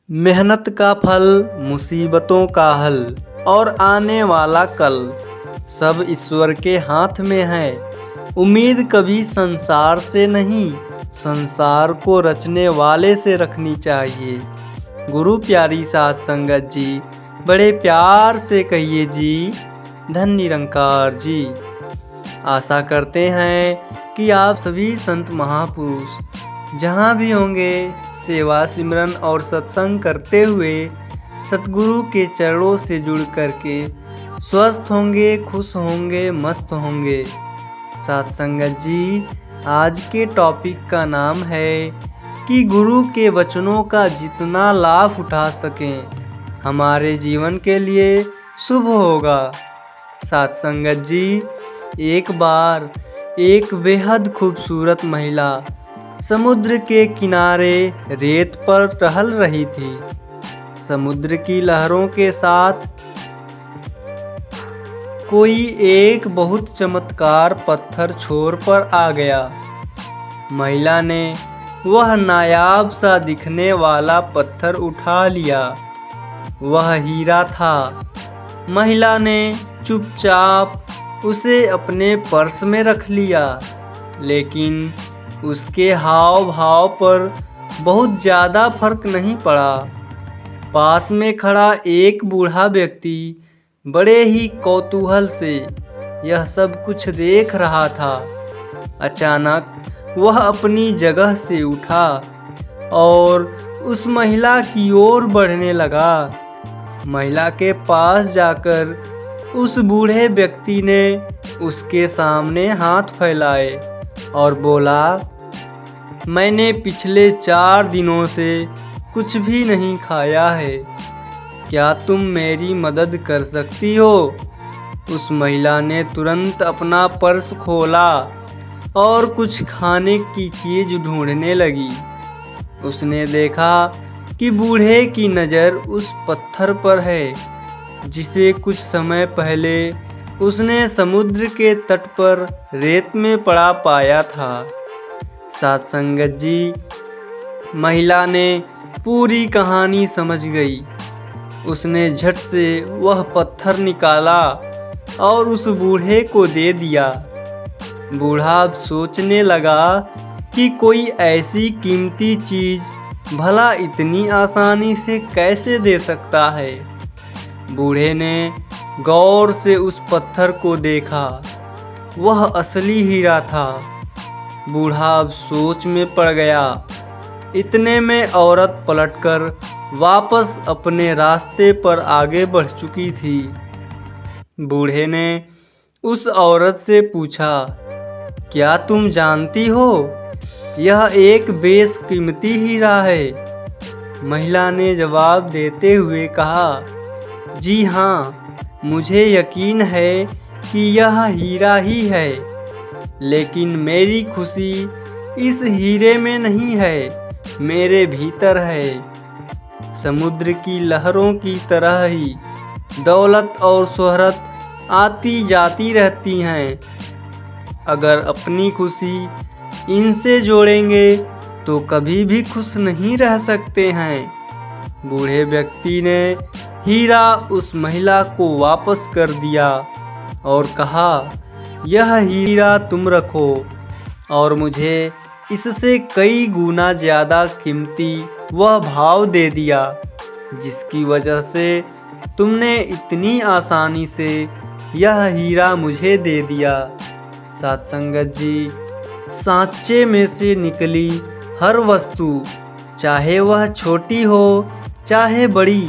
मेहनत का फल, मुसीबतों का हल और आने वाला कल सब ईश्वर के हाथ में है। उम्मीद कभी संसार से नहीं, संसार को रचने वाले से रखनी चाहिए। गुरु प्यारी साध संगत जी, बड़े प्यार से कहिए जी, धन निरंकार जी। आशा करते हैं कि आप सभी संत महापुरुष जहाँ भी होंगे सेवा सिमरन और सत्संग करते हुए सतगुरु के चरणों से जुड़ करके स्वस्थ होंगे, खुश होंगे, मस्त होंगे। साथ संगत जी, आज के टॉपिक का नाम है कि गुरु के वचनों का जितना लाभ उठा सकें हमारे जीवन के लिए शुभ होगा। साथ संगत जी, एक बार एक बेहद खूबसूरत महिला समुद्र के किनारे रेत पर टहल रही थी। समुद्र की लहरों के साथ कोई एक बहुत चमत्कार पत्थर छोर पर आ गया। महिला ने वह नायाब सा दिखने वाला पत्थर उठा लिया। वह हीरा था। महिला ने चुपचाप उसे अपने पर्स में रख लिया, लेकिन उसके हाव भाव पर बहुत ज़्यादा फर्क नहीं पड़ा। पास में खड़ा एक बूढ़ा व्यक्ति बड़े ही कौतूहल से यह सब कुछ देख रहा था। अचानक वह अपनी जगह से उठा और उस महिला की ओर बढ़ने लगा। महिला के पास जाकर उस बूढ़े व्यक्ति ने उसके सामने हाथ फैलाए और बोला, मैंने पिछले 4 दिनों से कुछ भी नहीं खाया है, क्या तुम मेरी मदद कर सकती हो? उस महिला ने तुरंत अपना पर्स खोला और कुछ खाने की चीज़ ढूंढने लगी। उसने देखा कि बूढ़े की नज़र उस पत्थर पर है, जिसे कुछ समय पहले उसने समुद्र के तट पर रेत में पड़ा पाया था। साथ संगत जी, महिला ने पूरी कहानी समझ गई। उसने झट से वह पत्थर निकाला और उस बूढ़े को दे दिया। बूढ़ा अब सोचने लगा कि कोई ऐसी कीमती चीज़ भला इतनी आसानी से कैसे दे सकता है। बूढ़े ने गौर से उस पत्थर को देखा। वह असली हीरा था। बूढ़ा अब सोच में पड़ गया। इतने में औरत पलटकर वापस अपने रास्ते पर आगे बढ़ चुकी थी। बूढ़े ने उस औरत से पूछा, क्या तुम जानती हो यह एक बेशकीमती हीरा है? महिला ने जवाब देते हुए कहा, जी हाँ, मुझे यकीन है कि यह हीरा ही है, लेकिन मेरी खुशी इस हीरे में नहीं है, मेरे भीतर है। समुद्र की लहरों की तरह ही दौलत और शोहरत आती जाती रहती हैं। अगर अपनी खुशी इनसे जोड़ेंगे तो कभी भी खुश नहीं रह सकते हैं। बूढ़े व्यक्ति ने हीरा उस महिला को वापस कर दिया और कहा, यह हीरा तुम रखो और मुझे इससे कई गुना ज़्यादा कीमती वह भाव दे दिया, जिसकी वजह से तुमने इतनी आसानी से यह हीरा मुझे दे दिया। साथ संगत जी, सांचे में से निकली हर वस्तु, चाहे वह छोटी हो चाहे बड़ी,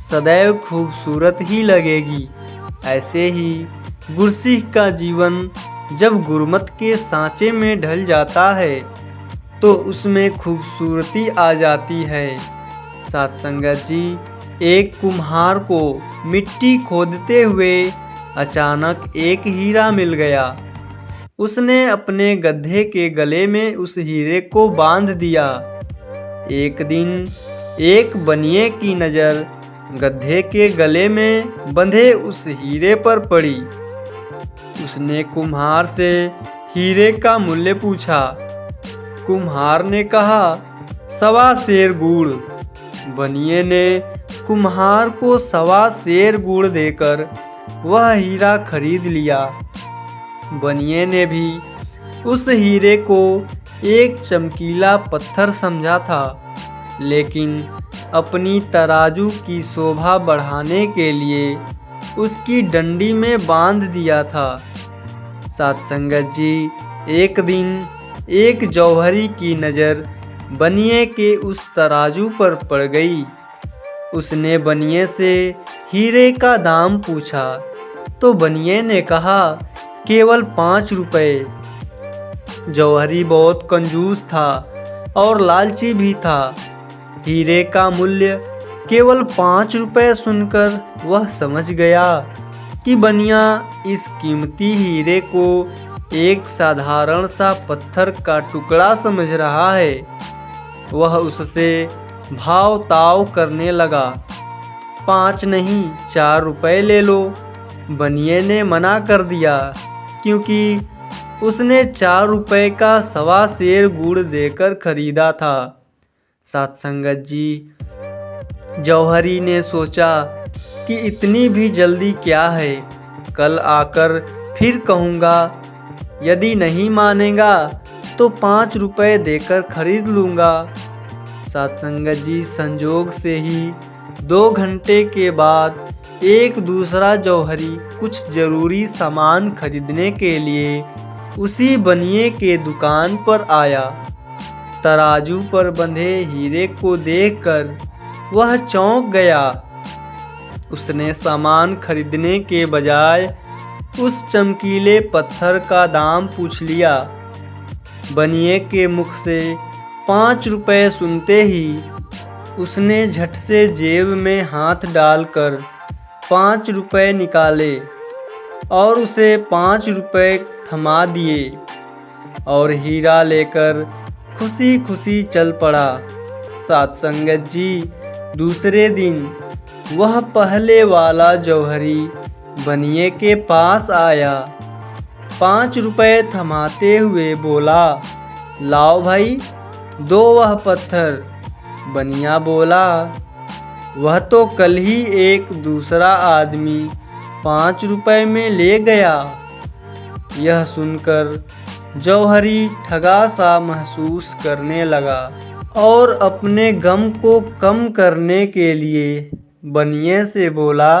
सदैव खूबसूरत ही लगेगी। ऐसे ही गुरसिख का जीवन जब गुरमत के सांचे में ढल जाता है तो उसमें खूबसूरती आ जाती है। साथ संगत जी, एक कुम्हार को मिट्टी खोदते हुए अचानक एक हीरा मिल गया। उसने अपने गधे के गले में उस हीरे को बांध दिया। एक दिन एक बनिए की नज़र गधे के गले में बंधे उस हीरे पर पड़ी। उसने कुम्हार से हीरे का मूल्य पूछा। कुम्हार ने कहा, 1.25 सेर गुड़। बनिए ने कुम्हार को 1.25 सेर गुड़ देकर वह हीरा खरीद लिया। बनिए ने भी उस हीरे को एक चमकीला पत्थर समझा था, लेकिन अपनी तराजू की शोभा बढ़ाने के लिए उसकी डंडी में बांध दिया था। साथ संगत जी, एक दिन एक जौहरी की नज़र बनिए के उस तराजू पर पड़ गई। उसने बनिए से हीरे का दाम पूछा तो बनिए ने कहा, केवल 5 रुपए। जौहरी बहुत कंजूस था और लालची भी था। हीरे का मूल्य केवल 5 रुपए सुनकर वह समझ गया कि बनिया इस कीमती हीरे को एक साधारण सा पत्थर का टुकड़ा समझ रहा है। वह उससे भाव ताव करने लगा। 5 नहीं 4 रुपए ले लो। बनिए ने मना कर दिया, क्योंकि उसने 4 रुपए का 1.25 सेर गुड़ देकर खरीदा था। साथ संगत जी, जौहरी ने सोचा कि इतनी भी जल्दी क्या है, कल आकर फिर कहूँगा। यदि नहीं मानेगा तो 5 रुपए देकर खरीद लूँगा। साथ संगत जी, संजोग से ही 2 घंटे के बाद एक दूसरा जौहरी कुछ ज़रूरी सामान खरीदने के लिए उसी बनिए के दुकान पर आया। तराजू पर बंधे हीरे को देखकर वह चौंक गया। उसने सामान खरीदने के बजाय उस चमकीले पत्थर का दाम पूछ लिया। बनिए के मुख से 5 रुपए सुनते ही उसने झट से जेब में हाथ डालकर 5 रुपए निकाले और उसे 5 रुपए थमा दिए और हीरा लेकर खुशी खुशी चल पड़ा। साथ संगत जी, दूसरे दिन वह पहले वाला जौहरी बनिए के पास आया। 5 रुपए थमाते हुए बोला, लाओ भाई, दो वह पत्थर। बनिया बोला, वह तो कल ही एक दूसरा आदमी 5 रुपए में ले गया। यह सुनकर जौहरी ठगा सा महसूस करने लगा और अपने गम को कम करने के लिए बनिए से बोला,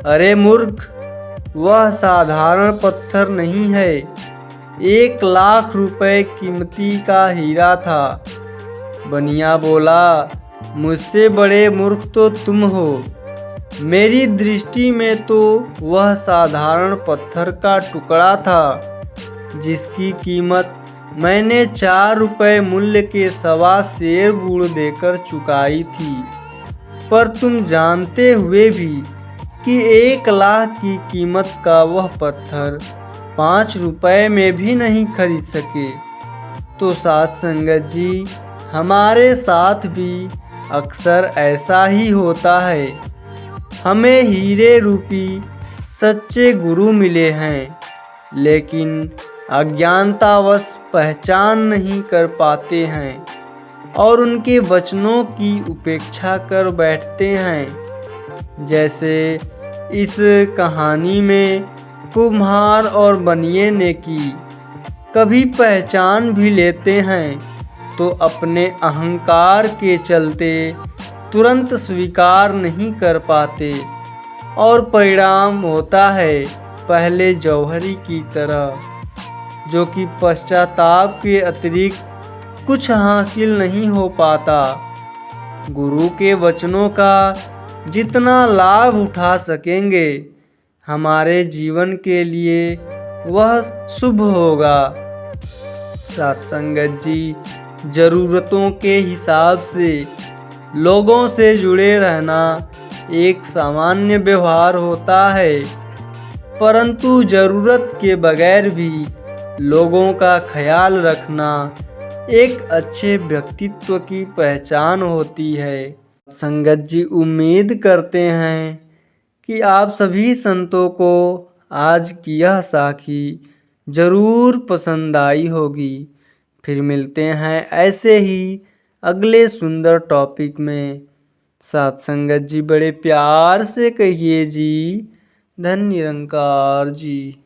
अरे मूर्ख, वह साधारण पत्थर नहीं है, 1 लाख रुपए कीमती का हीरा था। बनिया बोला, मुझसे बड़े मूर्ख तो तुम हो। मेरी दृष्टि में तो वह साधारण पत्थर का टुकड़ा था, जिसकी कीमत मैंने 4 रुपए मूल्य के 1.25 सेर गुड़ देकर चुकाई थी। पर तुम जानते हुए भी कि 1 लाख की कीमत का वह पत्थर 5 रुपए में भी नहीं खरीद सके। तो साथ संगत जी, हमारे साथ भी अक्सर ऐसा ही होता है। हमें हीरे रूपी सच्चे गुरु मिले हैं, लेकिन अज्ञानतावश पहचान नहीं कर पाते हैं और उनके वचनों की उपेक्षा कर बैठते हैं। जैसे इस कहानी में कुम्हार और बनिए ने की। कभी पहचान भी लेते हैं तो अपने अहंकार के चलते तुरंत स्वीकार नहीं कर पाते और परिणाम होता है पहले जौहरी की तरह, जो कि पश्चाताप के अतिरिक्त कुछ हासिल नहीं हो पाता। गुरु के वचनों का जितना लाभ उठा सकेंगे, हमारे जीवन के लिए वह शुभ होगा। साथ संगत जी, ज़रूरतों के हिसाब से लोगों से जुड़े रहना एक सामान्य व्यवहार होता है, परंतु ज़रूरत के बगैर भी लोगों का ख्याल रखना एक अच्छे व्यक्तित्व की पहचान होती है। संगत जी, उम्मीद करते हैं कि आप सभी संतों को आज की यह साखी ज़रूर पसंद आई होगी। फिर मिलते हैं ऐसे ही अगले सुंदर टॉपिक में। सात संगत जी बड़े प्यार से कहिए जी। धन निरंकार जी।